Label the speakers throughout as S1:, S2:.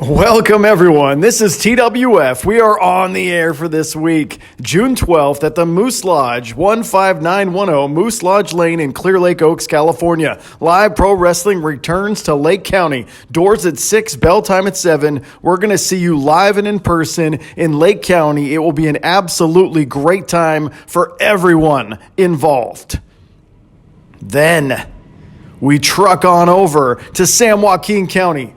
S1: Welcome, everyone. This is TWF. We are on the air for this week, June 12th at the Moose Lodge, 15910 Moose Lodge Lane in Clear Lake Oaks, California. Live pro wrestling returns to Lake County. Doors at 6, bell time at 7. We're going to see you live and in person in Lake County. It will be an absolutely great time for everyone involved. Then we truck on over to San Joaquin County.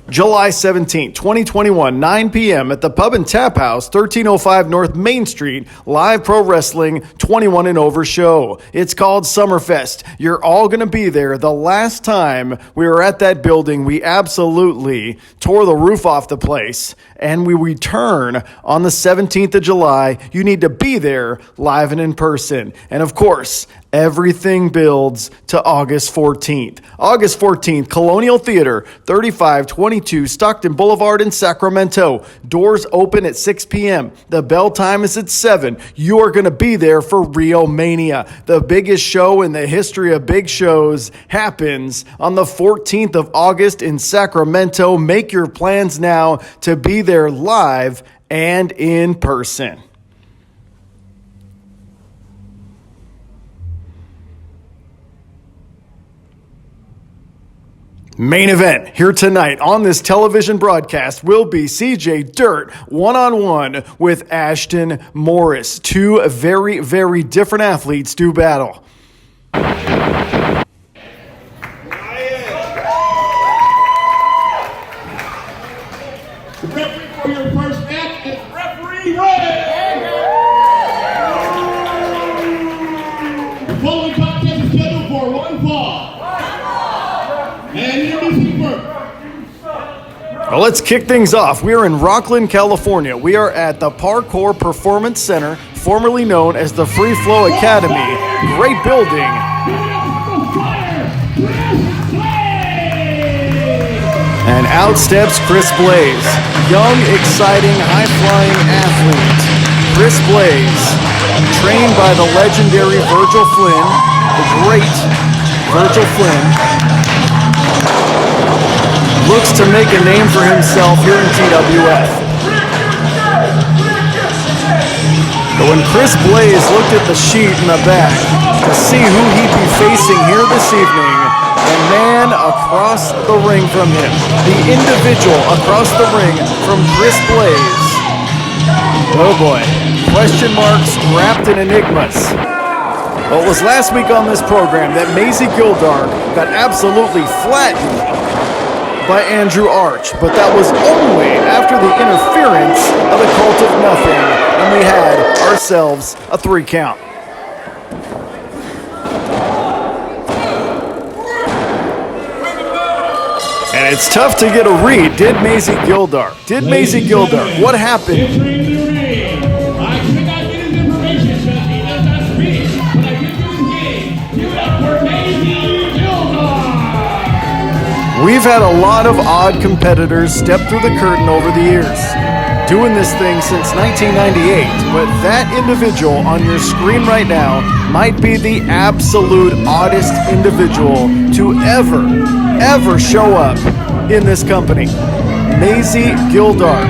S1: July 17, 2021, 9 p.m. at the Pub and Tap House, 1305 North Main Street, live pro wrestling 21 and over show. It's called Summerfest. You're all going to be there. The last time we were at that building, we absolutely tore the roof off the place, and we return on the 17th of July. You need to be there live and in person. And of course, everything builds to August 14th. August 14th, Colonial Theater, 3522 Stockton Boulevard in Sacramento. Doors open at 6 p.m. The bell time is at 7. You are going to be there for Rio Mania. The biggest show in the history of big shows happens on the 14th of August in Sacramento. Make your plans now to be there live and in person. Main event here tonight on this television broadcast will be CJ Dirt one-on-one with Ashton Morris. Two very, very different athletes do battle.
S2: Referee for your first match is Referee Ray. The following contest is scheduled for one fall.
S1: Well, let's kick things off. We are in Rocklin, California. We are at the Parkour Performance Center, formerly known as the Free Flow Academy. Great building. And out steps Chris Blaze. Young, exciting, high-flying athlete. Chris Blaze, trained by the legendary Virgil Flynn, the great Virgil Flynn. Looks to make a name for himself here in TWF. But when Chris Blaze looked at the sheet in the back to see who he'd be facing here this evening, the man across the ring from him, the individual across the ring from Chris Blaze. Oh boy, question marks wrapped in enigmas. Well, it was last week on this program that Mazy Gildark got absolutely flattened by Andrew Arch, but that was only after the interference of the Cult of Nothing, and we had ourselves a 3 count. And it's tough to get a read. Did Mazy Gildark? What happened? We've had a lot of odd competitors step through the curtain over the years, doing this thing since 1998, but that individual on your screen right now might be the absolute oddest individual to ever show up in this company. Mazy Gildark.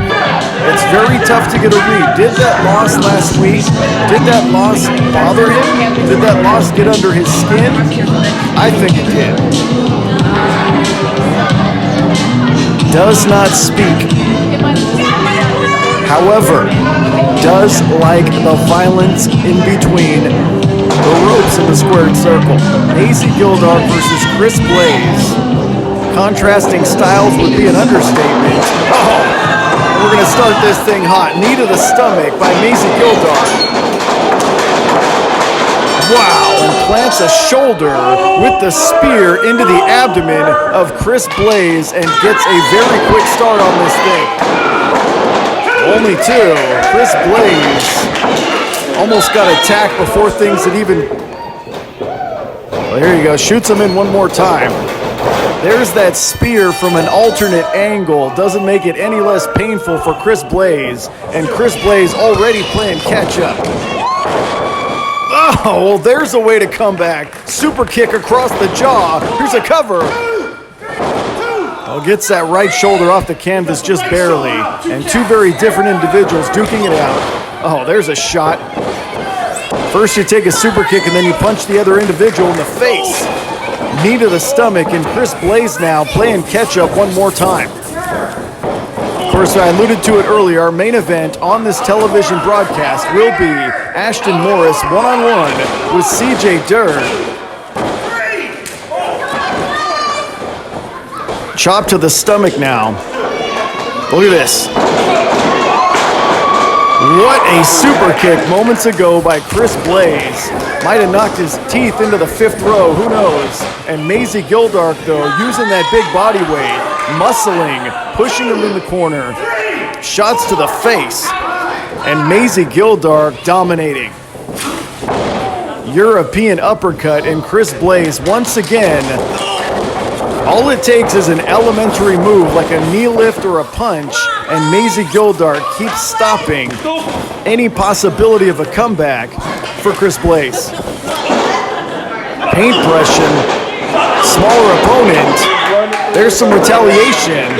S1: It's very tough to get a read. Did that loss last week, did that loss bother him? Did that loss get under his skin? I think it did. Does not speak. However, does like the violence in between the ropes in the squared circle. Mazy Gildark versus Chris Blaze. Contrasting styles would be an understatement. Oh, we're going to start this thing hot. Knee to the stomach by Mazy Gildark. Wow, and plants a shoulder with the spear into the abdomen of Chris Blaze and gets a very quick start on this thing. Only 2. Chris Blaze almost got attacked before things had even... Well, here you go. Shoots him in one more time. There's that spear from an alternate angle. Doesn't make it any less painful for Chris Blaze. And Chris Blaze already playing catch-up. Oh, well, there's a way to come back. Super kick across the jaw. Here's a cover. Well, gets that right shoulder off the canvas just barely. And two very different individuals duking it out. Oh, there's a shot. First you take a super kick and then you punch the other individual in the face. Knee to the stomach, and Chris Blaze now playing catch up one more time. Of course, I alluded to it earlier, our main event on this television broadcast will be Ashton Morris one-on-one with CJ Durr. Chop to the stomach now. Look at this. What a super kick moments ago by Chris Blaze. Might have knocked his teeth into the fifth row, who knows? And Mazy Gildark, though, using that big body weight, muscling, pushing him in the corner. Shots to the face. And Mazy Gildark dominating. European uppercut, and Chris Blaze once again. All it takes is an elementary move like a knee lift or a punch, and Mazy Gildark keeps stopping any possibility of a comeback for Chris Blaze. Paintbrushing, smaller opponent. There's some retaliation,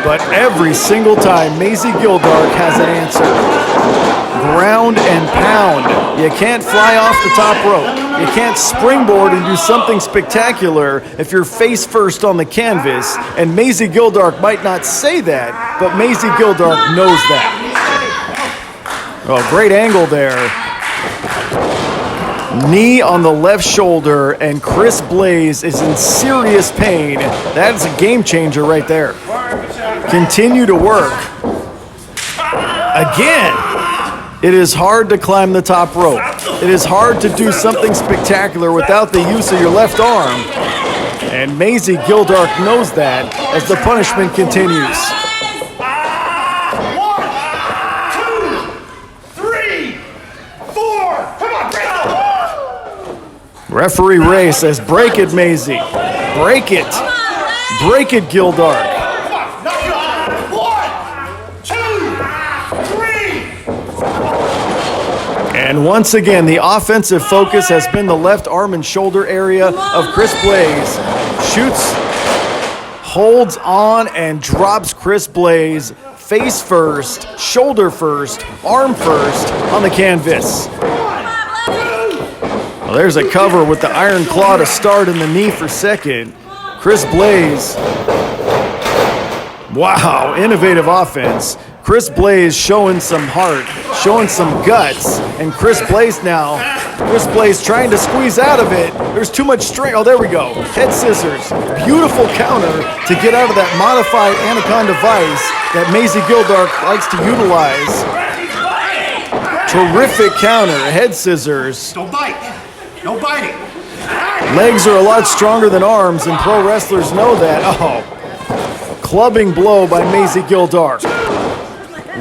S1: but every single time Mazy Gildark has an answer. Ground and pound. You can't fly off the top rope. You can't springboard and do something spectacular if you're face first on the canvas, and Mazy Gildark might not say that, but Mazy Gildark knows that. Oh, great angle there. Knee on the left shoulder, and Chris Blaze is in serious pain. That is a game changer right there. Continue to work. Again. It is hard to climb the top rope. It is hard to do something spectacular without the use of your left arm. And Mazy Gildark knows that as the punishment continues.
S2: 1, 2, 3, 4. Come on, break it.
S1: Referee Ray says, break it, Mazy. Break it. Break it, Gildark.
S2: 1, 2, 3.
S1: And once again, the offensive focus has been the left arm and shoulder area of Chris Blaze. Shoots, holds on, and drops Chris Blaze face first, shoulder first, arm first on the canvas. Well, there's a cover with the iron claw to start and the knee for second. Chris Blaze. Wow, innovative offense. Chris Blaze showing some heart, showing some guts, and Chris Blaze now. Chris Blaze trying to squeeze out of it. There's too much strength. Oh, there we go. Head scissors. Beautiful counter to get out of that modified Anaconda Vice that Mazy Gildark likes to utilize. Terrific counter. Head scissors.
S2: Don't bite. No biting.
S1: Legs are a lot stronger than arms, and pro wrestlers know that. Oh, clubbing blow by Mazy Gildark.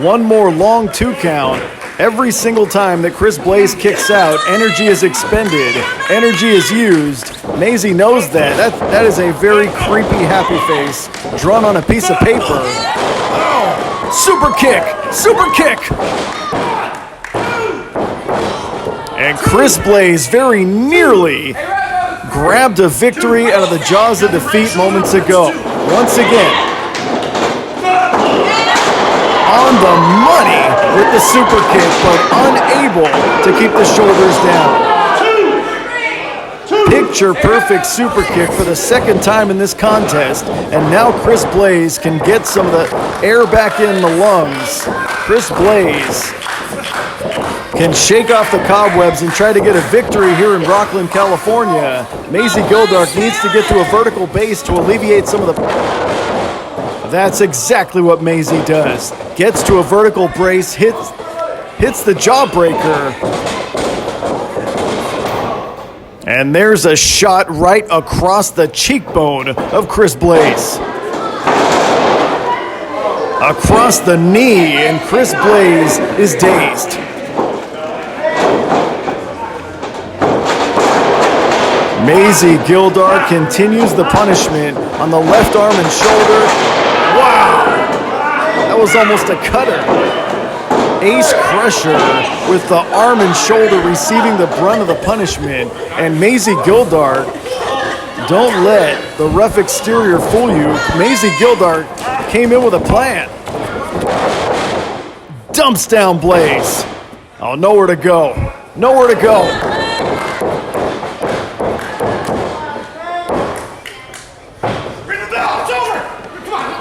S1: One more long 2 count. Every single time that Chris Blaze kicks out, energy is expended, energy is used. Mazy knows that. That is a very creepy happy face drawn on a piece of paper. Oh, super kick, super kick. And Chris Blaze very nearly grabbed a victory out of the jaws of defeat moments ago. Once again, on the money with the super kick, but unable to keep the shoulders down. Picture perfect super kick for the second time in this contest, and now Chris Blaze can get some of the air back in the lungs. Chris Blaze can shake off the cobwebs and try to get a victory here in Rocklin, California. Mazy Gildark needs to get to a vertical base to alleviate some of the... That's exactly what Mazy does. Gets to a vertical brace, hits the jawbreaker. And there's a shot right across the cheekbone of Chris Blaze. Across the knee, and Chris Blaze is dazed. Mazy Gildark continues the punishment on the left arm and shoulder. Wow! That was almost a cutter. Ace crusher with the arm and shoulder receiving the brunt of the punishment. And Mazy Gildark Don't let the rough exterior fool you. Mazy Gildark came in with a plan. Dumps down Blaze. Oh, nowhere to go. Nowhere to go.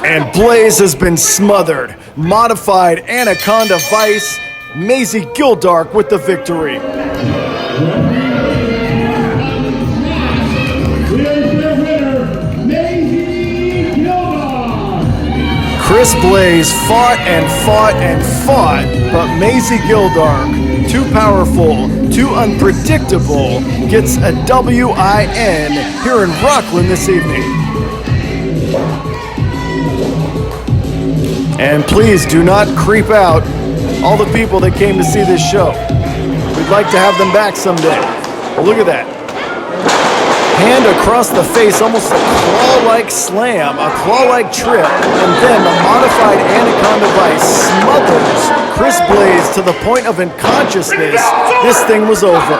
S1: And Blaze has been smothered. Modified Anaconda Vice. Mazy Gildark with the victory. Chris Blaze fought and fought and fought, but Mazy Gildark, too powerful, too unpredictable, gets a WIN here in Rocklin this evening. And please do not creep out all the people that came to see this show. We'd like to have them back someday. Well, look at that. Hand across the face, almost a claw-like slam, a claw-like trip, and then the modified Anaconda Vice smothers Chris Blaze to the point of unconsciousness. This thing was over.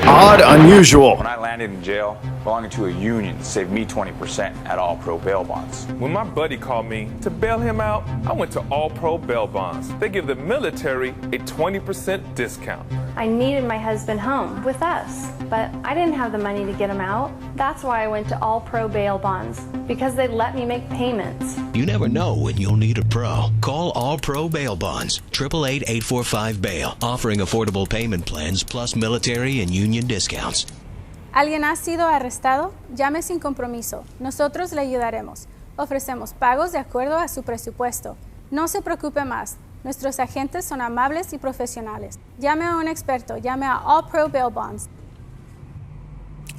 S1: Odd, unusual.
S3: When I landed in jail, belonging to a union saved me 20% at All Pro bail bonds.
S4: When my buddy called me to bail him out, I went to All Pro bail bonds. They give the military a 20% discount.
S5: I needed my husband home with us, but I didn't have the money to get him out. That's why I went to All Pro bail bonds, because they let me make payments.
S6: You never know when you'll need a pro. Call All Pro Bail Bonds, 888-845-BAIL, offering affordable payment plans plus military and union discounts.
S7: ¿Alguien ha sido arrestado? Llame sin compromiso. Nosotros le ayudaremos. Ofrecemos pagos de acuerdo a su presupuesto. No se preocupe más. Nuestros agentes son amables y profesionales. Llame a un experto. Llame a All Pro Bail Bonds.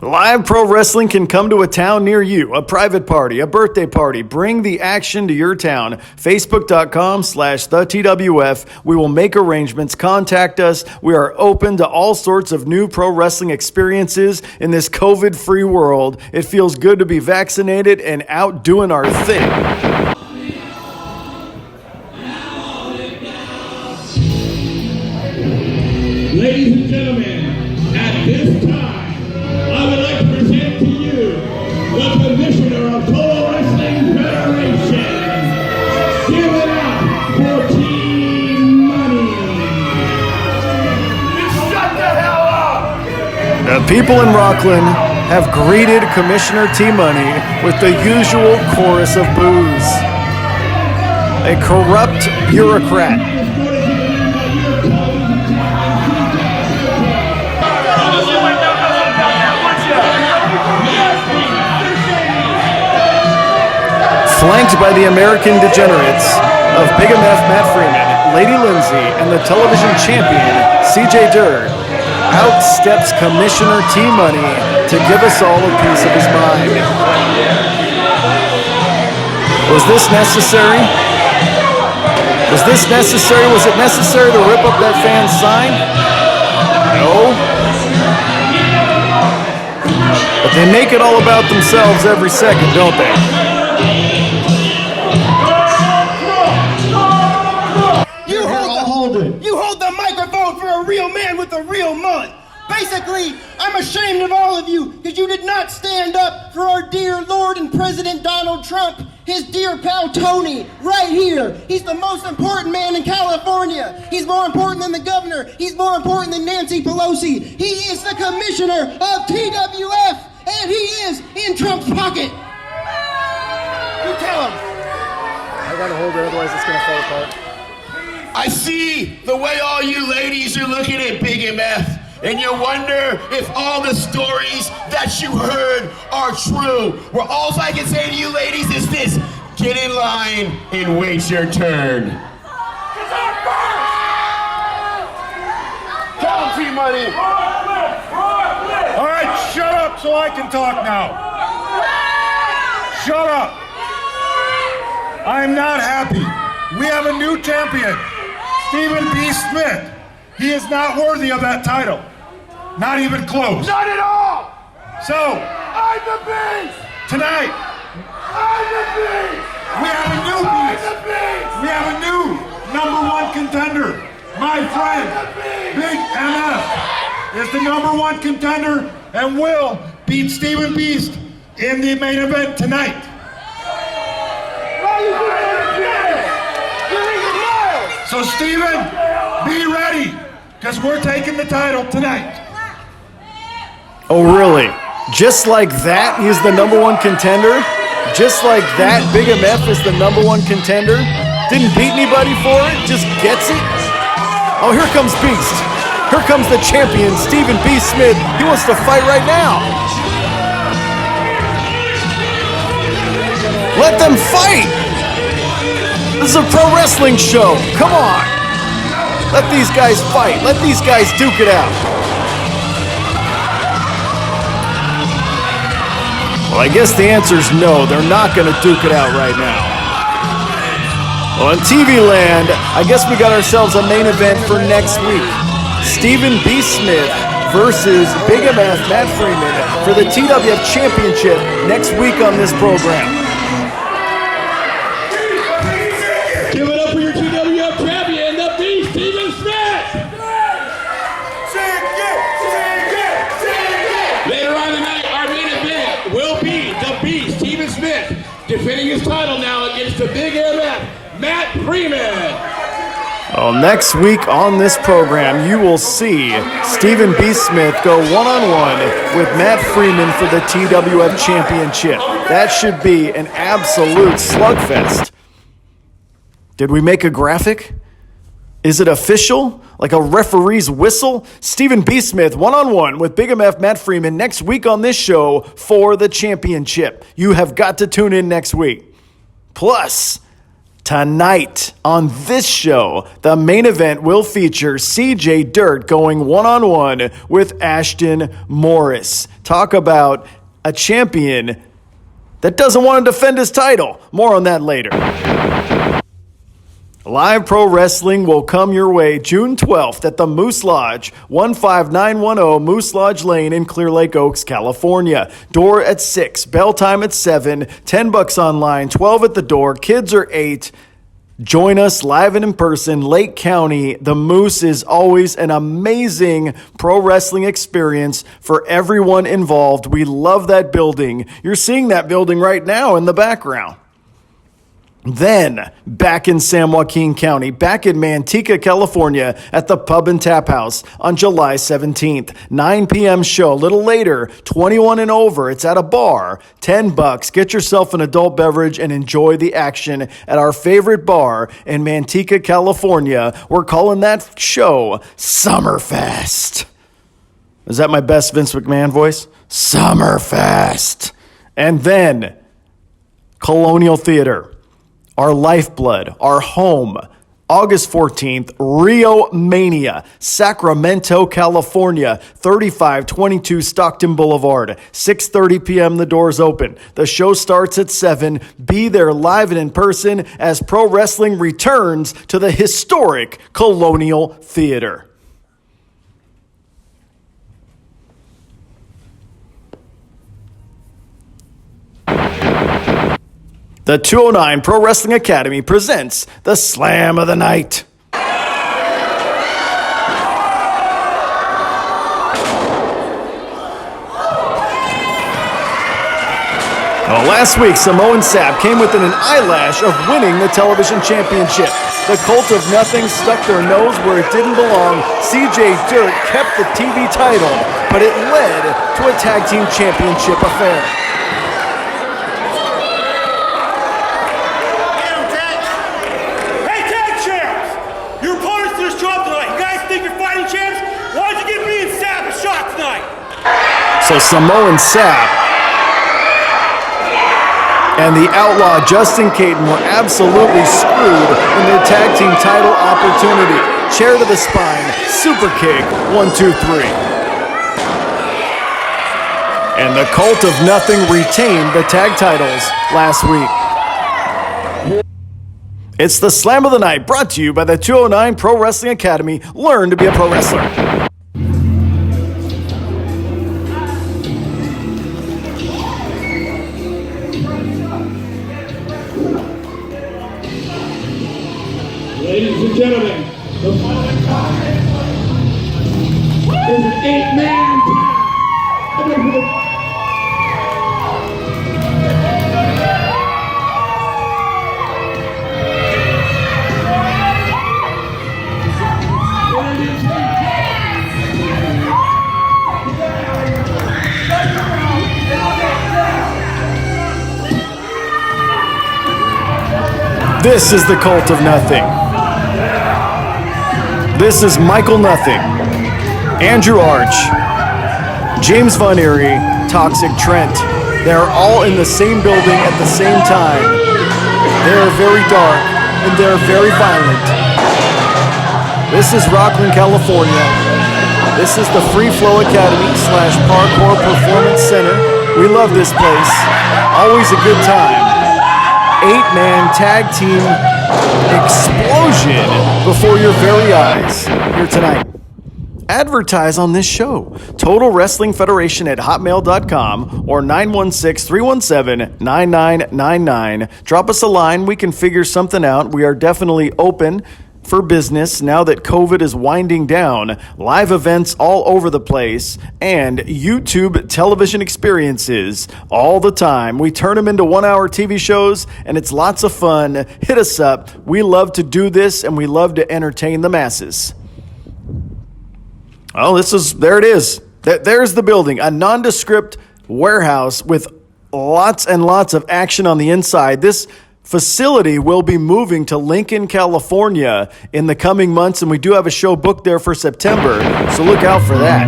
S1: Live pro wrestling can come to a town near you, a private party, a birthday party. Bring the action to your town. Facebook.com/TheTWF. We will make arrangements. Contact us. We are open to all sorts of new pro wrestling experiences in this COVID-free world. It feels good to be vaccinated and out doing our thing.
S8: Ladies and gentlemen, at this time, I would like to present to you the Commissioner of Pro Wrestling Federation. Give it up for Team Money.
S2: Shut the hell up!
S1: The people in Rocklin have greeted Commissioner T-Money with the usual chorus of boos. A corrupt bureaucrat. Flanked by the American degenerates of Big MF Matt Freeman, Lady Lindsay, and the television champion CJ Durr, out steps Commissioner T-Money to give us all a piece of his mind. Was this necessary? Was this necessary? Was it necessary to rip up that fan's sign? No. But they make it all about themselves every second, don't they?
S9: You hold the microphone for a real man with a real mullet. Basically, I'm ashamed of all of you because you did not stand up for our dear Lord and President Donald Trump, his dear pal Tony, right here. He's the most important man in California. He's more important than the governor. He's more important than Nancy Pelosi. He is the commissioner of TWF, and he is in Trump's pocket. You tell him.
S1: I gotta hold it, otherwise it's gonna fall apart.
S2: I see the way all you ladies are looking at Big MF, and you wonder if all the stories that you heard are true. Well, all I can say to you ladies is this: get in line and wait your turn. Tell him, T-Money.
S8: All right, shut up so I can talk now. Shut up. I'm not happy. We have a new champion, Stephen B. Smith. He is not worthy of that title. Not even close.
S2: Not at all!
S8: So,
S2: I'm the beast!
S8: tonight,
S2: I'm the beast!
S8: we have a new
S2: I'm
S8: beast.
S2: the beast!
S8: We have a new #1 contender. My friend, Big MF is the #1 contender and will beat Steven Beast in the main event tonight. So Steven, be ready, because we're taking the title tonight.
S1: Oh, really? Just like that, he's the #1 contender? Just like that, Big MF is the #1 contender? Didn't beat anybody for it? Just gets it? Oh, here comes Beast. Here comes the champion, Steven B. Smith. He wants to fight right now. Let them fight! This is a pro wrestling show. Come on. Let these guys fight. Let these guys duke it out. Well, I guess the answer is no. They're not going to duke it out right now. Well, on TV land, I guess we got ourselves a main event for next week. Steven B. Smith versus Big MF Matt Freeman for the TWF Championship next week on this program.
S8: Give it up for your TWF champion, the Beast, Steven Smith! Later on tonight, our main event will be the Beast, Steven Smith, defending his title now against the Big MF, Matt Freeman.
S1: Well, next week on this program, you will see Steven B. Smith go one-on-one with Matt Freeman for the TWF Championship. That should be an absolute slugfest. Did we make a graphic? Is it official? Like a referee's whistle? Steven B. Smith one-on-one with Big MF Matt Freeman next week on this show for the championship. You have got to tune in next week. Plus, tonight on this show, the main event will feature CJ Dirt going one-on-one with Ashton Morris. Talk about a champion that doesn't want to defend his title. More on that later. Live Pro Wrestling will come your way June 12th at the Moose Lodge, 15910 Moose Lodge Lane in Clear Lake Oaks, California. Door at 6, bell time at 7, $10 online, 12 at the door, kids are 8. Join us live and in person, Lake County. The Moose is always an amazing pro wrestling experience for everyone involved. We love that building. You're seeing that building right now in the background. Then, back in San Joaquin County, back in Manteca, California, at the Pub and Tap House on July 17th. 9 p.m. show. A little later, 21 and over. It's at a bar. $10. Get yourself an adult beverage and enjoy the action at our favorite bar in Manteca, California. We're calling that show Summerfest. Is that my best Vince McMahon voice? Summerfest. And then, Colonial Theater. Our lifeblood, our home. August 14th, Rio Mania, Sacramento, California, 3522 Stockton Boulevard. 6:30 p.m. the doors open. The show starts at 7. Be there live and in person as pro wrestling returns to the historic Colonial Theater. The 209 Pro Wrestling Academy presents the Slam of the Night. Well, last week, Samoan Sap came within an eyelash of winning the television championship. The Cult of Nothing stuck their nose where it didn't belong. CJ Dirt kept the TV title, but it led to a tag team championship affair. So Samoan Sap and the Outlaw Justin Caton were absolutely screwed in their tag team title opportunity. Chair to the spine, super kick, 1, 2, 3. And the Cult of Nothing retained the tag titles last week. It's the Slam of the Night, brought to you by the 209 Pro Wrestling Academy. Learn to be a pro wrestler.
S8: Ladies and gentlemen, the following is an 8-man tag.
S1: This is the Cult of Nothing. This is Michael Nothing, Andrew Arch, James Von Eerie, Toxic Trent. They're all in the same building at the same time. They're very dark and they're very violent. This is Rocklin, California. This is the Free Flow Academy / Parkour Performance Center. We love this place. Always a good time. 8-man tag team explosion before your very eyes here tonight. Advertise on this show. Total Wrestling Federation at hotmail.com or 916-317-9999. Drop us a line. We can figure something out. We are definitely open for business now that COVID is winding down. Live events all over the place and YouTube television experiences all the time. We turn them into 1-hour TV shows and it's lots of fun. Hit us up. We love to do this and we love to entertain the masses. Oh, there it is. There's the building, a nondescript warehouse with lots and lots of action on the inside. This facility will be moving to Lincoln, California in the coming months, and we do have a show booked there for September, so look out for that.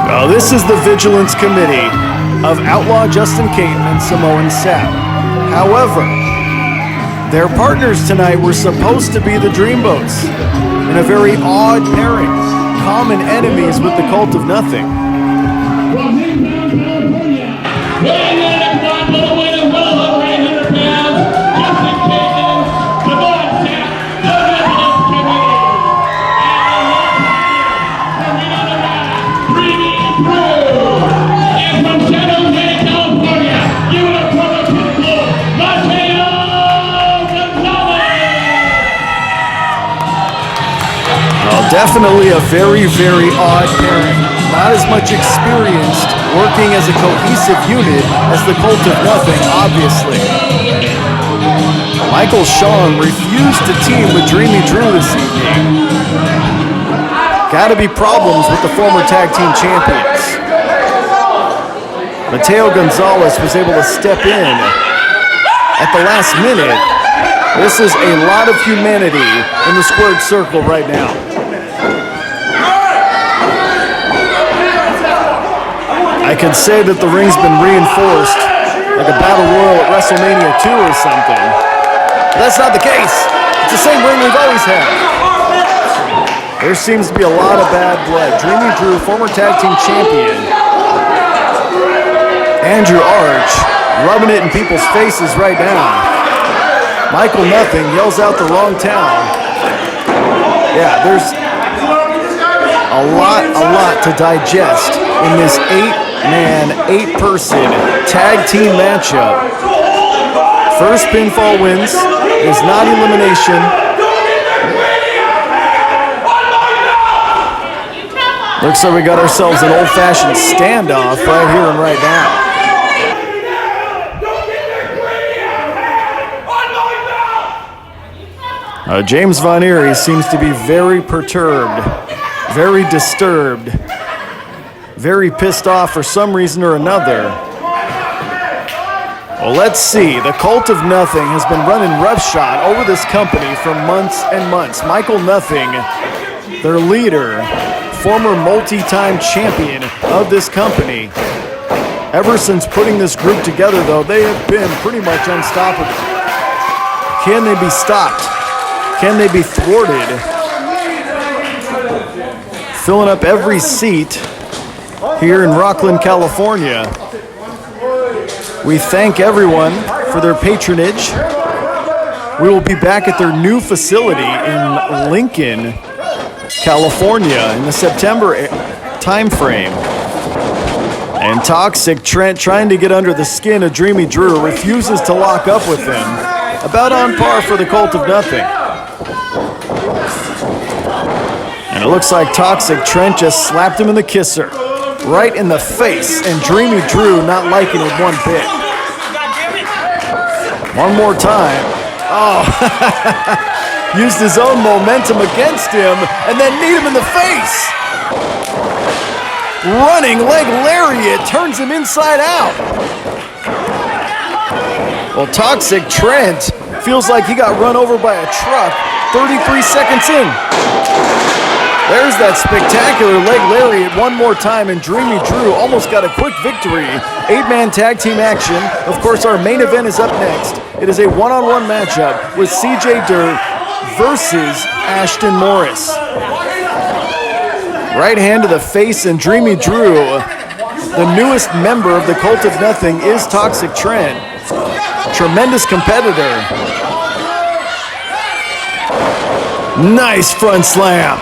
S1: Oh, this is the Vigilance Committee of Outlaw Justin Caton and Samoan Sap. However, their partners tonight were supposed to be the Dreamboats in a very odd pairing, common enemies with the Cult of Nothing.
S8: From Newtown, California, weighing in at 1 little weight of well over 800 pounds, Justin Caton, Samoan Sap, the Vigilance Committee. And the other guy, Dreamy and Drew. And from San Jose, California, you are Promotional, Mateo.
S1: Well, definitely a very, very odd pairing. Not as much experienced working as a cohesive unit as the Cult of Nothing, obviously. Michael Sean refused to team with Dreamy Drew this evening. Gotta be problems with the former tag team champions. Mateo Gonzalez was able to step in at the last minute. This is a lot of humanity in the squared circle right now. I could say that the ring's been reinforced like a battle royal at WrestleMania 2 or something. But that's not the case. It's the same ring we've always had. There seems to be a lot of bad blood. Dreamy Drew, former tag team champion. Andrew Arch, rubbing it in people's faces right now. Michael Nothing yells out the wrong town. Yeah, there's a lot to digest in this 8-man, 8-person tag team matchup. First pinfall wins is not elimination. Looks like we got ourselves an old-fashioned standoff right here and right now. James Von Eerie seems to be very perturbed, very disturbed, very pissed off for some reason or another. Well, let's see. The Cult of Nothing has been running roughshod over this company for months and months. Michael Nothing, their leader, former multi-time champion of this company. Ever since putting this group together, though, they have been pretty much unstoppable. Can they be stopped? Can they be thwarted? Filling up every seat here in Rocklin, California. We thank everyone for their patronage. We will be back at their new facility in Lincoln, California in the September time frame. And Toxic Trent, trying to get under the skin of Dreamy Drew, refuses to lock up with him. About on par for the Cult of Nothing. And it looks like Toxic Trent just slapped him in the kisser. Right in the face, and Dreamy Drew not liking it one bit. One more time. Oh, used his own momentum against him, and then kneed him in the face. Running leg lariat turns him inside out. Well, Toxic Trent feels like he got run over by a truck 33 seconds in. There's that spectacular leg lariat one more time, and Dreamy Drew almost got a quick victory. 8-man tag team action. Of course, our main event is up next. It is a one-on-one matchup with CJ Dirt versus Ashton Morris. Right hand to the face, and Dreamy Drew, the newest member of the Cult of Nothing, is Toxic Trent. Tremendous competitor. Nice front slam.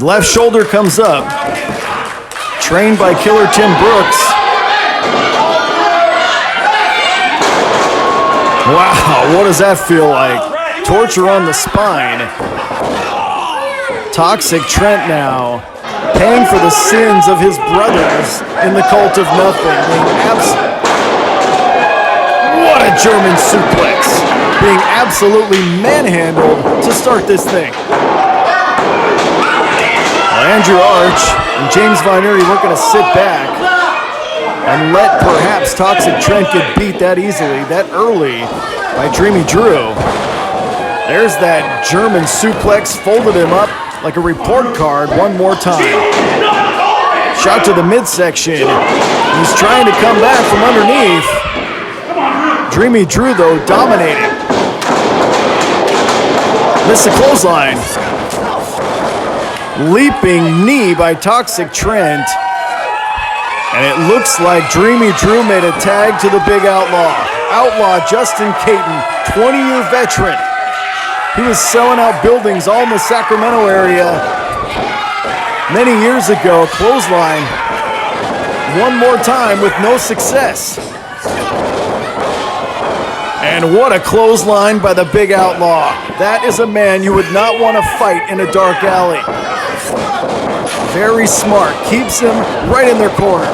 S1: Left shoulder comes up. Trained by Killer Tim Brooks. Wow, what does that feel like? Torture on the spine. Toxic Trent now paying for the sins of his brothers in the Cult of Nothing. What a German suplex. Being absolutely manhandled to start this thing. Andrew Arch and James Von Eerie weren't going to sit back and let perhaps Toxic Trent get beat that easily, that early by Dreamy Drew. There's that German suplex, folded him up like a report card one more time. Shot to the midsection. He's trying to come back from underneath. Dreamy Drew, though, dominating. Missed the clothesline. Leaping knee by Toxic Trent. And it looks like Dreamy Drew made a tag to the Big Outlaw. Outlaw Justin Caton, 20-year veteran. He was selling out buildings all in the Sacramento area many years ago. Clothesline one more time with no success. And what a clothesline by the Big Outlaw. That is a man you would not want to fight in a dark alley. Very smart. Keeps him right in their corner.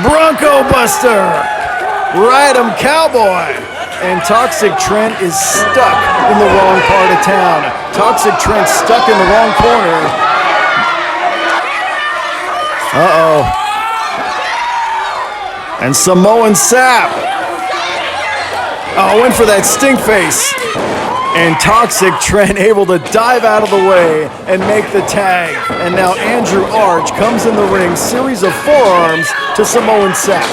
S1: Bronco Buster. Ride 'em Cowboy. And Toxic Trent is stuck in the wrong part of town. Toxic Trent stuck in the wrong corner. Uh-oh. And Samoan Sap. Oh, went for that stink face. And Toxic Trent able to dive out of the way and make the tag. And now Andrew Arch comes in the ring, series of forearms to Samoan Sap.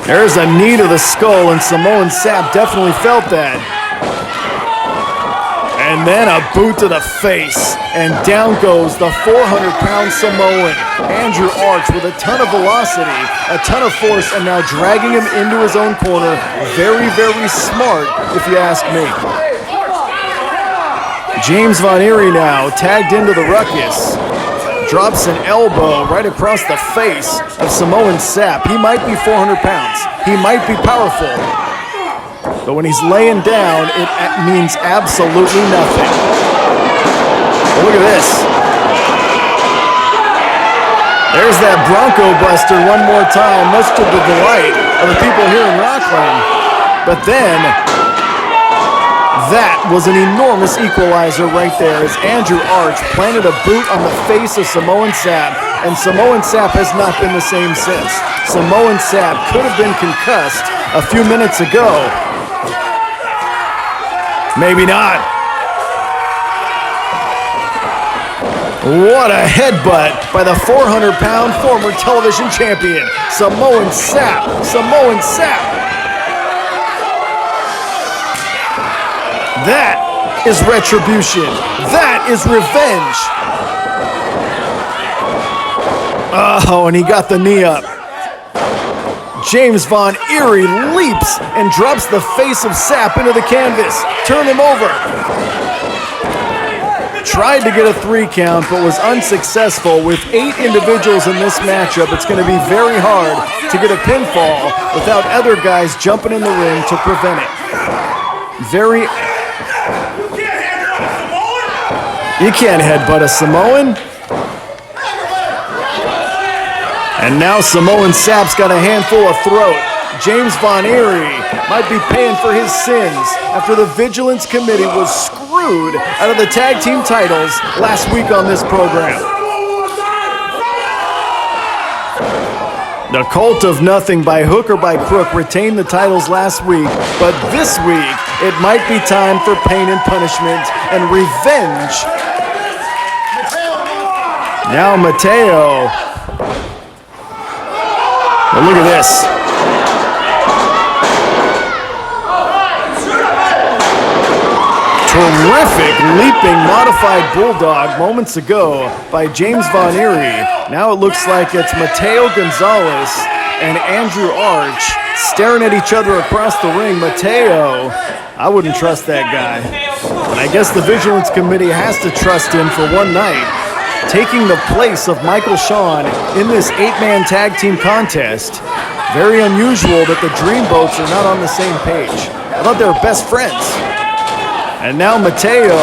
S1: There's a knee to the skull, and Samoan Sap definitely felt that. And then a boot to the face, and down goes the 400-pound Samoan. Andrew Arch with a ton of velocity, a ton of force, and now dragging him into his own corner. Very, very smart, if you ask me. James Von Eerie now tagged into the ruckus. Drops an elbow right across the face of Samoan Sap. He might be 400 pounds. He might be powerful. But when he's laying down, it means absolutely nothing. But look at this. There's that Bronco Buster one more time, much to the delight of the people here in Rocklin. But then, that was an enormous equalizer right there as Andrew Arch planted a boot on the face of Samoan Sap, and Samoan Sap has not been the same since. Samoan Sap could have been concussed a few minutes ago. Maybe not. What a headbutt by the 400-pound former television champion, Samoan Sap. Samoan Sap. That is retribution. That is revenge. Oh, and he got the knee up. James Von Erie leaps and drops the face of Sapp into the canvas. Turn him over. Tried to get a 3 count, but was unsuccessful. With 8 individuals in this matchup, it's going to be very hard to get a pinfall without other guys jumping in the ring to prevent it. You can't headbutt a Samoan. And now Samoan Sapp's got a handful of throat. James Von Erie might be paying for his sins after the Vigilance Committee was screwed out of the tag team titles last week on this program. The Cult of Nothing, by hook or by crook, retained the titles last week, but this week it might be time for pain and punishment and revenge. Now Mateo. Well, look at this. Terrific leaping modified bulldog moments ago by James Von Erie. Now it looks like it's Mateo Gonzalez and Andrew Arch staring at each other across the ring. Mateo, I wouldn't trust that guy. And I guess the Vigilance Committee has to trust him for one night, taking the place of Michael Shawn in this 8-man tag team contest. Very unusual that the Dreamboats are not on the same page. I thought they were best friends. And now Mateo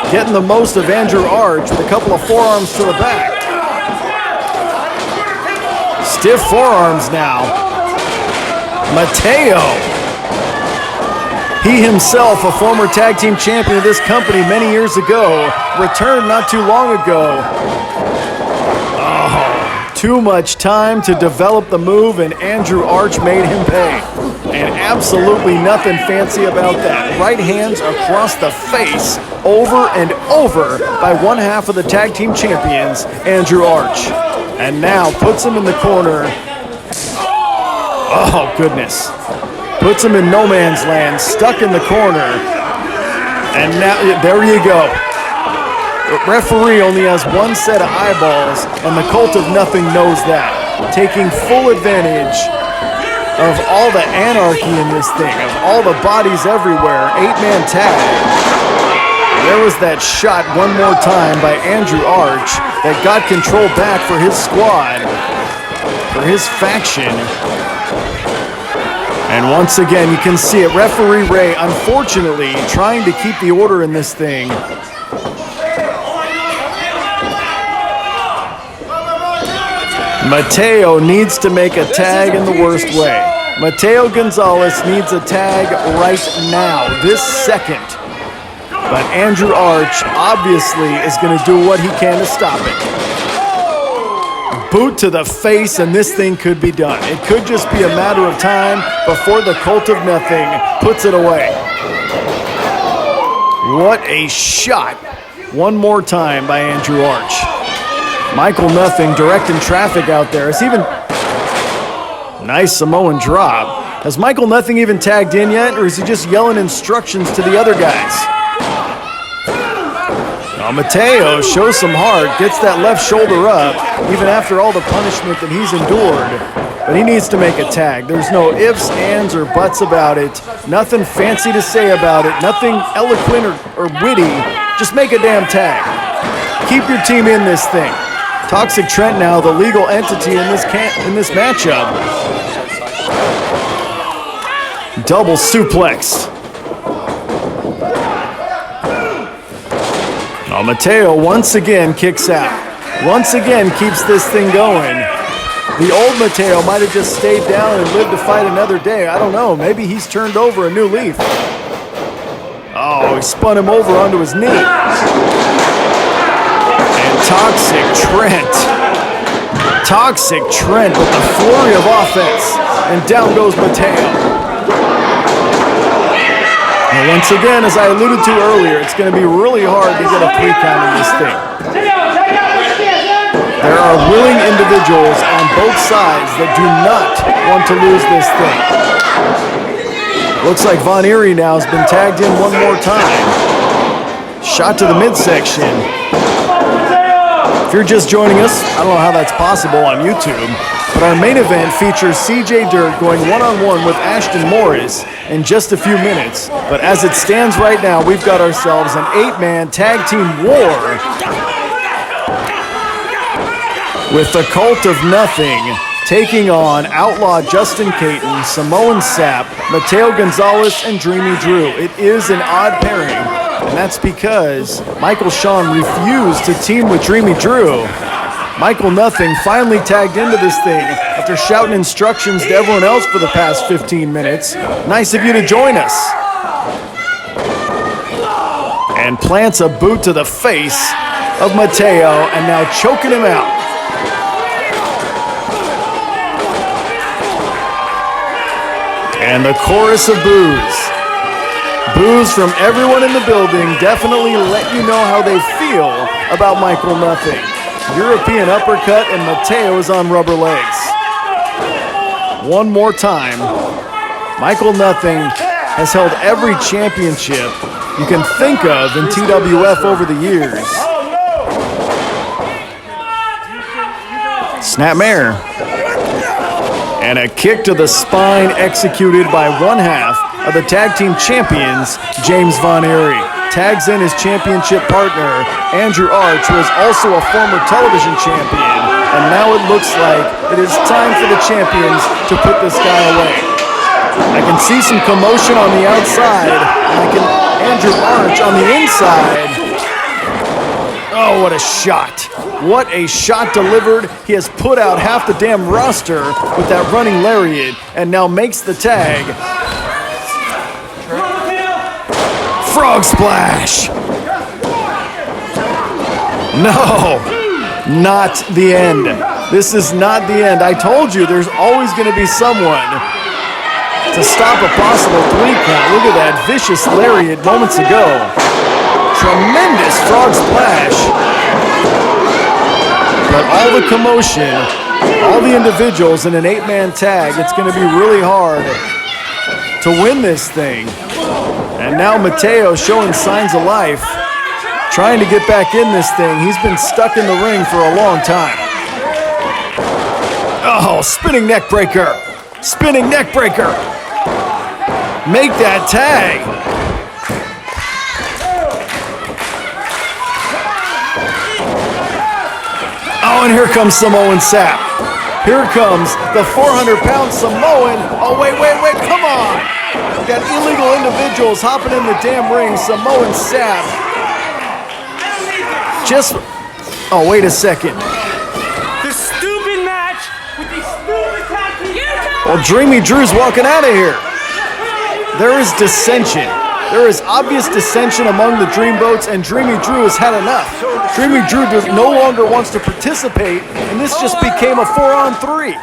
S1: getting the most of Andrew Arch with a couple of forearms to the back. Stiff forearms now. Mateo. He himself, a former tag team champion of this company many years ago, returned not too long ago. Oh, too much time to develop the move, and Andrew Arch made him pay. And absolutely nothing fancy about that. Right hands across the face, over and over by one half of the tag team champions, Andrew Arch. And now puts him in the corner. Oh, goodness. Puts him in no man's land, stuck in the corner. And now, there you go. The referee only has one set of eyeballs, and the Cult of Nothing knows that. Taking full advantage of all the anarchy in this thing, of all the bodies everywhere. 8-man tag. There was that shot one more time by Andrew Arch that got control back for his squad, for his faction. And once again, you can see it. Referee Ray, unfortunately, trying to keep the order in this thing. Mateo needs to make a tag in the worst way. Mateo Gonzalez needs a tag right now, this second. But Andrew Arch obviously is going to do what he can to stop it. Boot to the face, and this thing could be done. It could just be a matter of time before the Cult of Nothing puts it away. What a shot. One more time by Andrew Arch. Michael Nothing directing traffic out there. It's even... Nice Samoan drop. Has Michael Nothing even tagged in yet, or is he just yelling instructions to the other guys? Mateo shows some heart, gets that left shoulder up, even after all the punishment that he's endured. But he needs to make a tag. There's no ifs, ands, or buts about it. Nothing fancy to say about it. Nothing eloquent or witty. Just make a damn tag. Keep your team in this thing. Toxic Trent now the legal entity in this matchup. Double suplex. Mateo once again kicks out. Once again keeps this thing going. The old Mateo might have just stayed down and lived to fight another day. I don't know. Maybe he's turned over a new leaf. Oh, he spun him over onto his knee. And Toxic Trent with the flurry of offense. And down goes Mateo. And once again, as I alluded to earlier, it's going to be really hard to get a 3 count in this thing. There are willing individuals on both sides that do not want to lose this thing. Looks like Von Erie now has been tagged in one more time. Shot to the midsection. If you're just joining us, I don't know how that's possible on YouTube, but our main event features CJ Dirt going one-on-one with Ashton Morris in just a few minutes. But as it stands right now, we've got ourselves an 8-man tag team war with the Cult of Nothing taking on Outlaw Justin Caton, Samoan Sap, Mateo Gonzalez, and Dreamy Drew. It is an odd pairing, and that's because Michael Sean refused to team with Dreamy Drew. Michael Nothing finally tagged into this thing after shouting instructions to everyone else for the past 15 minutes. Nice of you to join us. And plants a boot to the face of Mateo, and now choking him out. And the chorus of boos. Boos from everyone in the building definitely let you know how they feel about Michael Nothing. European uppercut, and Mateo is on rubber legs. One more time. Michael Nothing has held every championship you can think of in TWF over the years. Snapmare. And a kick to the spine executed by one half of the tag team champions, James Von Airy. Tags in his championship partner, Andrew Arch, who is also a former television champion. And now it looks like it is time for the champions to put this guy away. I can see some commotion on the outside, and Andrew Arch on the inside. Oh, what a shot. What a shot delivered. He has put out half the damn roster with that running lariat and now makes the tag. Frog splash. No, not the end. This is not the end. I told you there's always going to be someone to stop a possible 3 count. Look at that vicious lariat moments ago. Tremendous frog splash. But all the commotion, all the individuals in an 8-man tag, it's going to be really hard to win this thing. And now Mateo showing signs of life, trying to get back in this thing. He's been stuck in the ring for a long time. Oh, spinning neck breaker. Spinning neck breaker. Make that tag. Oh, and here comes Samoan Sap. Here comes the 400-pound Samoan. Oh, wait, come on. We got illegal individuals hopping in the damn ring. Samoan Sap. Oh, wait a second.
S10: The stupid match with these stupid tactics.
S1: Well, Dreamy Drew's walking out of here. There is dissension. There is obvious dissension among the Dreamboats, and Dreamy Drew has had enough. Dreamy Drew no longer wants to participate, and this just became a 4-on-3.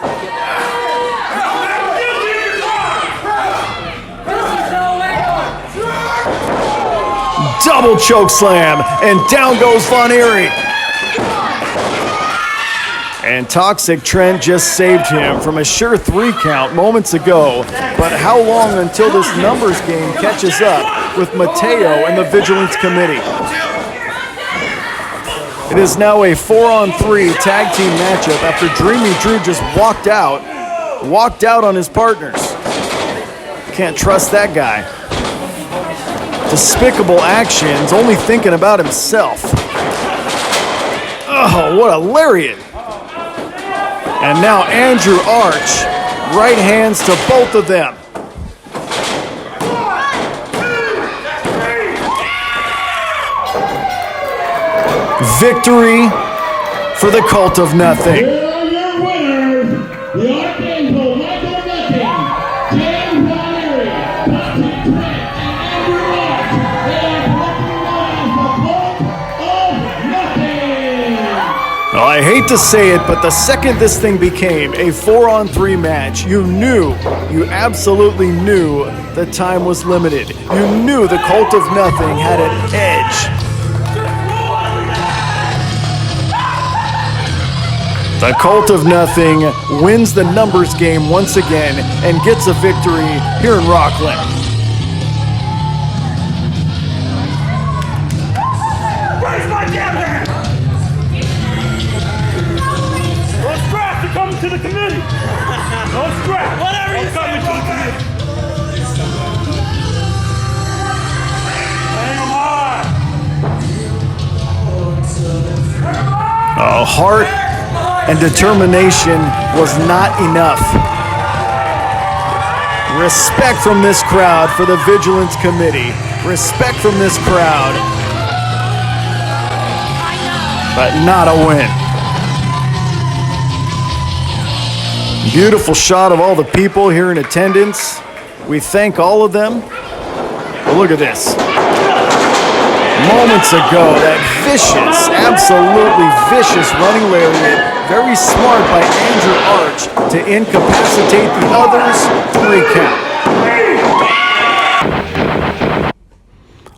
S1: Double choke slam, and down goes Von Airy. And Toxic Trent just saved him from a sure 3 count moments ago. But how long until this numbers game catches up with Mateo and the Vigilance Committee? It is now a 4-on-3 tag team matchup after Dreamy Drew just walked out on his partners. Can't trust that guy. Despicable actions, only thinking about himself. Oh, what a lariat. And now Andrew Arch, right hands to both of them. Victory for the Cult of Nothing.
S8: Here are your winners, the Archangel Michael Nothing, James Von Airy, Toxic Trent, and Andrew Arch. They are collecting the Cult of Nothing.
S1: Well, I hate to say it, but the second this thing became a 4-on-3 match, you absolutely knew the time was limited. You knew the Cult of Nothing had an edge. The Cult of Nothing wins the numbers game once again and gets a victory here in Rocklin.
S10: Where's my damn hand?
S1: Heart and determination was not enough. Respect from this crowd for the Vigilance Committee. Respect from this crowd. But not a win. Beautiful shot of all the people here in attendance. We thank all of them. But look at this. Moments ago, that vicious, absolutely vicious running lariat. Very smart by Andrew Arch to incapacitate the others. 3 count.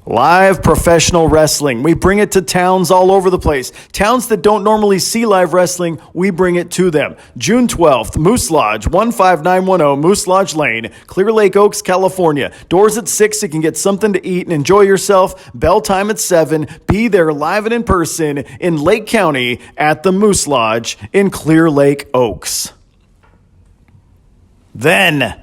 S1: Live professional wrestling. We bring it to towns all over the place. Towns that don't normally see live wrestling, we bring it to them. June 12th, Moose Lodge, 15910 Moose Lodge Lane, Clear Lake Oaks, California. Doors at 6, you can get something to eat and enjoy yourself. Bell time at 7. Be there live and in person in Lake County at the Moose Lodge in Clear Lake Oaks. Then,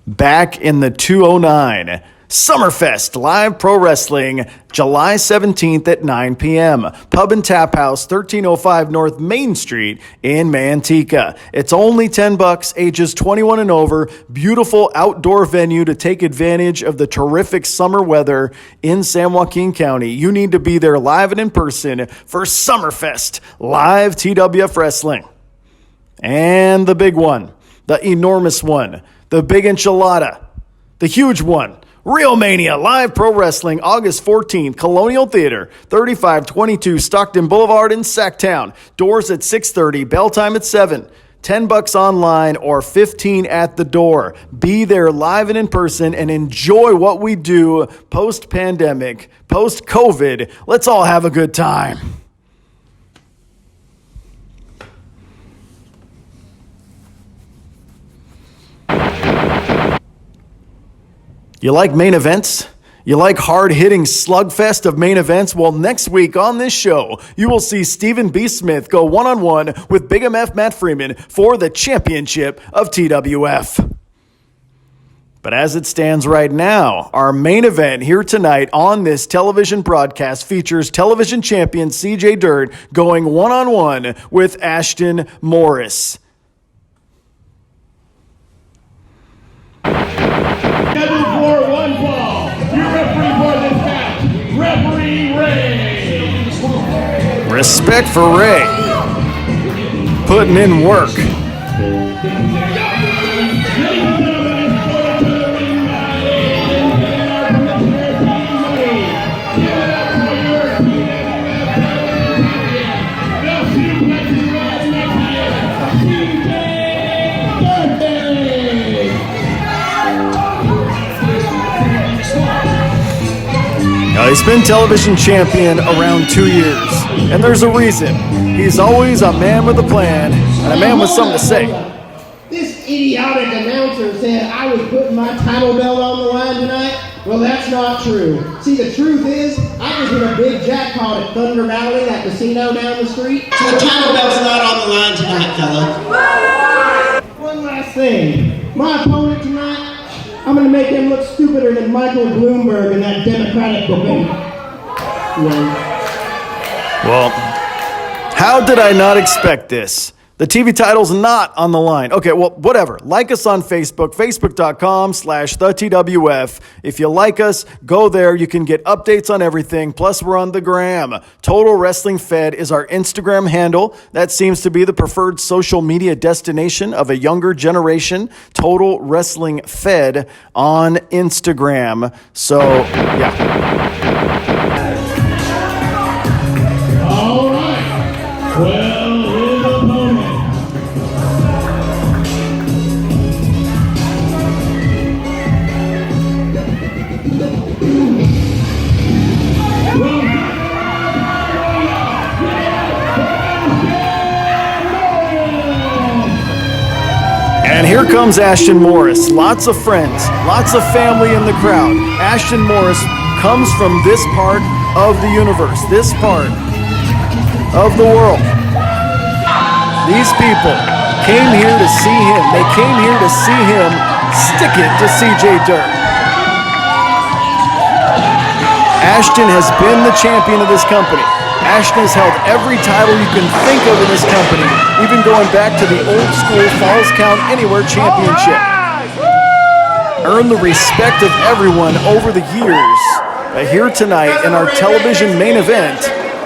S1: back in the 209, Summerfest Live Pro Wrestling, July 17th at 9 p.m. Pub and Tap House, 1305 North Main Street in Manteca. It's only $10, ages 21 and over. Beautiful outdoor venue to take advantage of the terrific summer weather in San Joaquin County. You need to be there live and in person for Summerfest Live TWF Wrestling. And the big one, the enormous one, the big enchilada, the huge one. Real Mania Live Pro Wrestling, August 14th, Colonial Theater, 3522 Stockton Boulevard in Sacktown. Doors at 6:30, bell time at 7. $10 online or $15 at the door. Be there live and in person and enjoy what we do post-pandemic, post-COVID. Let's all have a good time. You like main events? You like hard-hitting slugfest of main events? Well, next week on this show, you will see Stephen B. Smith go one-on-one with Big MF Matt Freeman for the championship of TWF. But as it stands right now, our main event here tonight on this television broadcast features television champion CJ Dirt going one-on-one with Ashton Morris.
S8: Scheduled for one fall. Your referee for this match, Referee Ray.
S1: Respect for Ray. Putting in work. He's been television champion around 2 years, and there's a reason. He's always a man with a plan, and a man with something to say.
S9: This idiotic announcer said I was putting my title belt on the line tonight. Well, that's not true. See, the truth is, I just hit a big jackpot at Thunder Valley, that casino down the street. So the title belt's not on the line tonight, fella. One last thing. My opponent tonight, I'm going to make him look stupider than Michael Bloomberg in that Democratic debate.
S1: Well, how did I not expect this? The TV title's not on the line. Okay, well, whatever. Like us on Facebook, facebook.com/thetwf. If you like us, go there. You can get updates on everything. Plus, we're on the gram. Total Wrestling Fed is our Instagram handle. That seems to be the preferred social media destination of a younger generation. Total Wrestling Fed on Instagram. So, yeah.
S8: All right. Well, his opponent.
S1: And here comes Ashton Morris. Lots of friends, lots of family in the crowd. Ashton Morris comes from this part of the universe, this part of the world. These people came here to see him. They came here to see him stick it to CJ Dirt. Ashton has been the champion of this company. Ashton has held every title you can think of in this company, even going back to the old school Falls Count Anywhere Championship. Earned the respect of everyone over the years. But here tonight in our television main event,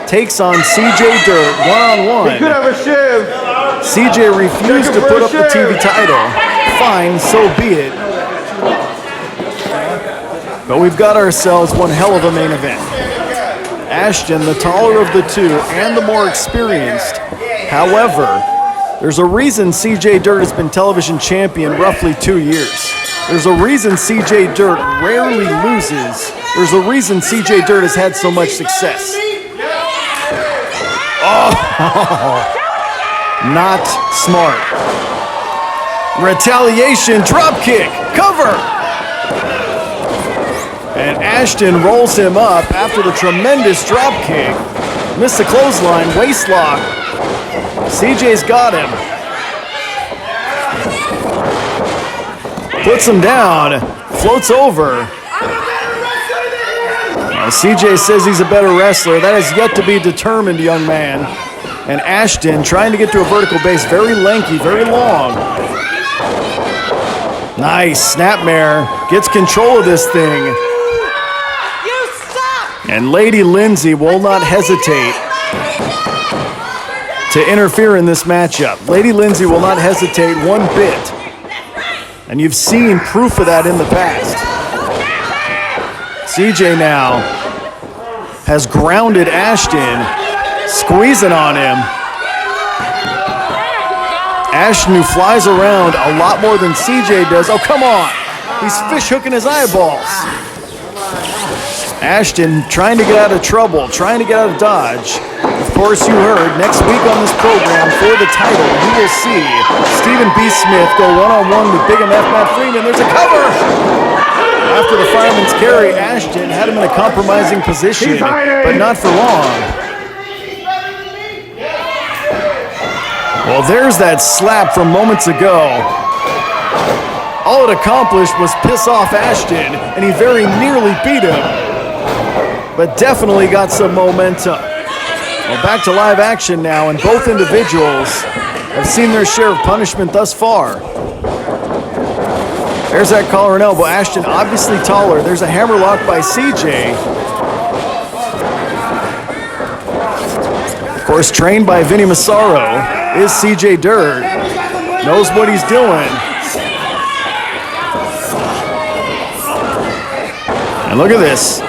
S1: takes on CJ Dirt one-on-one. CJ refused to put up the TV title. Fine, so be it. But we've got ourselves one hell of a main event. Ashton, the taller of the two and the more experienced. However, there's a reason CJ Dirt has been television champion roughly 2 years. There's a reason CJ Dirt rarely loses. There's a reason CJ Dirt has had so much success. Oh, not smart. Retaliation, drop kick, cover. And Ashton rolls him up after the tremendous drop kick. Missed the clothesline, waist lock. CJ's got him. Puts him down, floats over. CJ says he's a better wrestler. That has yet to be determined, young man. And Ashton trying to get to a vertical base. Very lanky, very long. Nice, snapmare. Gets control of this thing. And Lady Lindsay will not hesitate to interfere in this matchup. Lady Lindsay will not hesitate one bit. And you've seen proof of that in the past. CJ now has grounded Ashton, squeezing on him. Ashton, who flies around a lot more than CJ does. Oh, come on. He's fish hooking his eyeballs. Ashton trying to get out of trouble, trying to get out of dodge. Of course, you heard, next week on this program for the title, you will see Stephen B. Smith go one-on-one with Big MF Matt Freeman. There's a cover! After the fireman's carry, Ashton had him in a compromising position, but not for long. Well, there's that slap from moments ago. All it accomplished was piss off Ashton, and he very nearly beat him, but definitely got some momentum. Well, back to live action now, and both individuals have seen their share of punishment thus far. There's that collar and elbow. Ashton obviously taller. There's a hammerlock by CJ. Of course, trained by Vinny Massaro is CJ Dirt. Knows what he's doing. And look at this.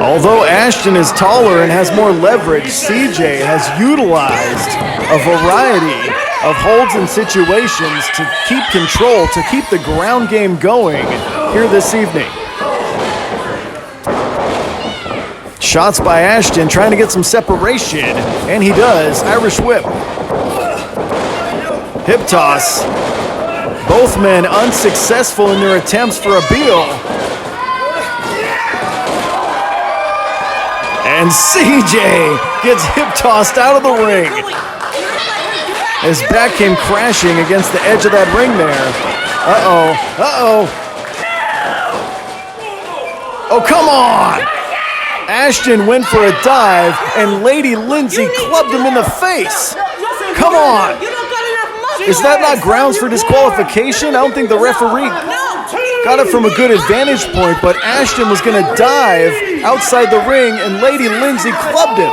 S1: Although Ashton is taller and has more leverage, CJ has utilized a variety of holds and situations to keep control, to keep the ground game going here this evening. Shots by Ashton, trying to get some separation, and he does. Irish whip. Hip toss. Both men unsuccessful in their attempts for a Beal. And CJ gets hip tossed out of the ring. His back came crashing against the edge of that ring there. Uh-oh, uh-oh. Oh, come on! Ashton went for a dive, and Lady Lindsay clubbed him in the face. Come on! Is that not grounds for disqualification? I don't think the referee got it from a good advantage point, but Ashton was going to dive outside the ring, and Lady Lindsay clubbed him.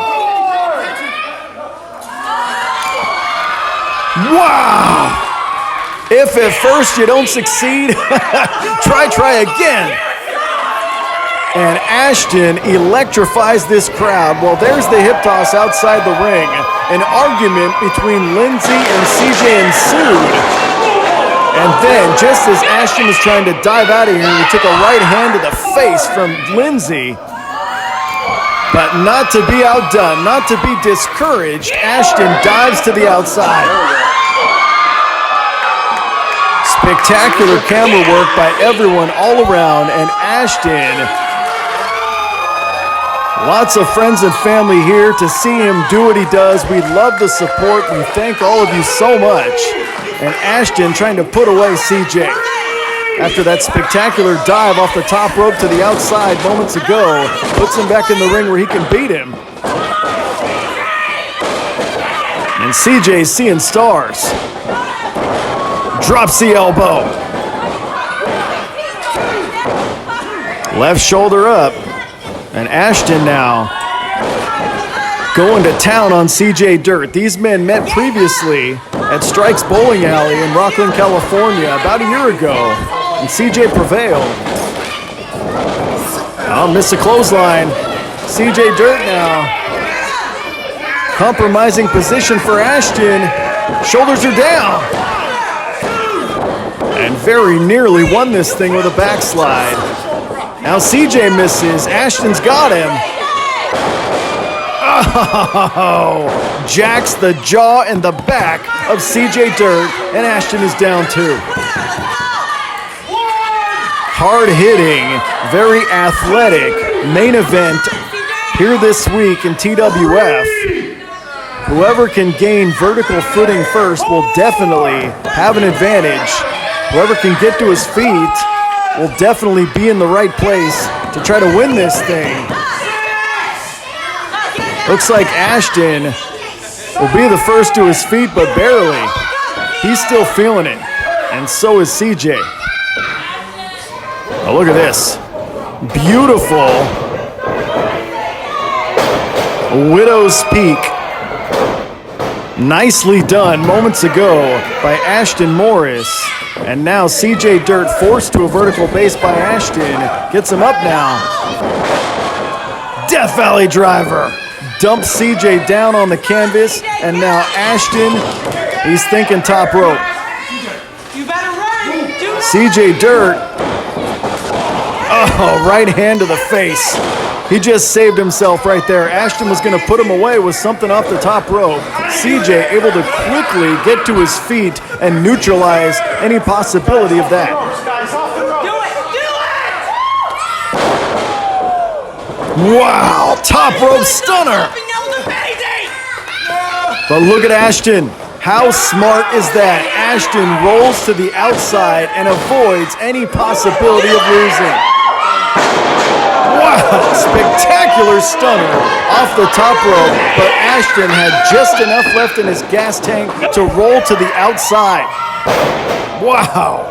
S1: Wow! If at first you don't succeed, try again. And Ashton electrifies this crowd. Well, there's the hip toss outside the ring. An argument between Lindsay and CJ ensued. And then, just as Ashton was trying to dive out of here, he took a right hand to the face from Lindsay. But not to be outdone, not to be discouraged, Ashton dives to the outside. Spectacular camera work by everyone all around, and Ashton, lots of friends and family here to see him do what he does. We love the support. We thank all of you so much. And Ashton trying to put away CJ. After that spectacular dive off the top rope to the outside moments ago, puts him back in the ring where he can beat him. And CJ's seeing stars. Drops the elbow. Left shoulder up. And Ashton now going to town on CJ Dirt. These men met previously at Strike's Bowling Alley in Rocklin, California about a year ago. And CJ prevailed. Oh, missed a clothesline. CJ Dirt now. Compromising position for Ashton. Shoulders are down. And very nearly won this thing with a backslide. Now CJ misses. Ashton's got him. Oh, jacks the jaw and the back of CJ Dirt, and Ashton is down too. Hard-hitting, very athletic main event here this week in TWF. Whoever can gain vertical footing first will definitely have an advantage. Whoever can get to his feet will definitely be in the right place to try to win this thing. Looks like Ashton will be the first to his feet, but barely. He's still feeling it, and so is CJ. Oh, look at this. Beautiful Widow's Peak. Nicely done moments ago by Ashton Morris. And now CJ Dirt forced to a vertical base by Ashton. Gets him up now. Death Valley driver. Dumps CJ down on the canvas. And now Ashton, he's thinking top rope. CJ Dirt. Oh, right hand to the face. He just saved himself right there. Ashton was going to put him away with something off the top rope. CJ able to quickly get to his feet and neutralize any possibility of that. Wow, top rope stunner. But look at Ashton. How smart is that? Ashton rolls to the outside and avoids any possibility of losing. Wow, spectacular stunner off the top rope, but Ashton had just enough left in his gas tank to roll to the outside. Wow,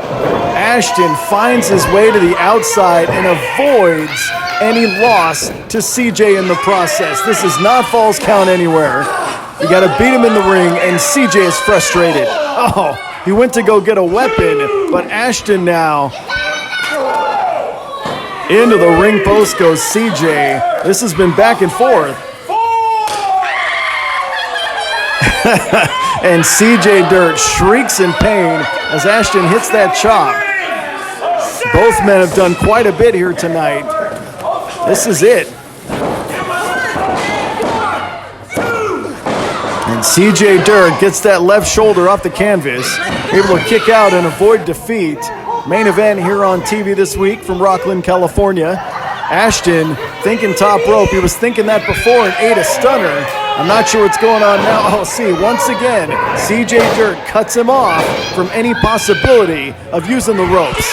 S1: Ashton finds his way to the outside and avoids any loss to CJ in the process. This is not Falls Count anywhere. You gotta beat him in the ring, and CJ is frustrated. Oh, he went to go get a weapon, but Ashton now into the ring post goes CJ. This has been back and forth. And CJ Dirt shrieks in pain as Ashton hits that chop. Both men have done quite a bit here tonight. This is it. And CJ Dirt gets that left shoulder off the canvas, able to kick out and avoid defeat. Main event here on TV this week from Rocklin, California. Ashton thinking top rope. He was thinking that before and ate a stunner. I'm not sure what's going on now. Oh, see, once again, CJ Dirt cuts him off from any possibility of using the ropes.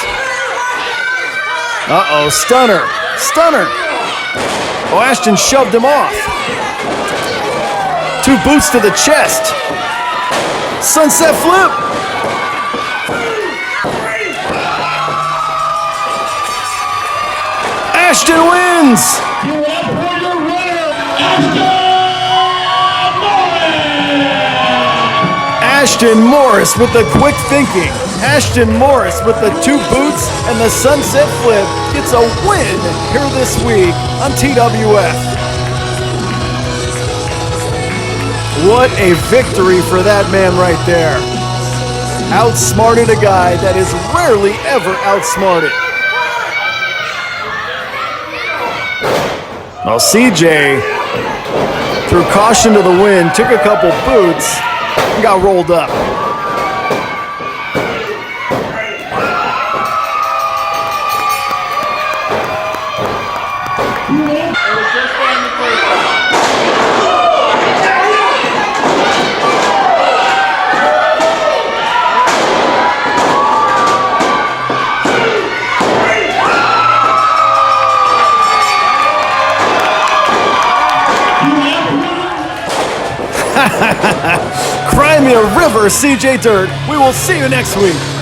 S1: Uh-oh, stunner, stunner. Oh, Ashton shoved him off. 2 boots to the chest. Sunset flip. Ashton wins! Ashton Morris with the quick thinking. Ashton Morris with the 2 boots and the sunset flip gets a win here this week on TWF. What a victory for that man right there. Outsmarted a guy that is rarely ever outsmarted. Well, CJ threw caution to the wind, took a couple boots, and got rolled up. Cry me a river, CJ Dirt. We will see you next week.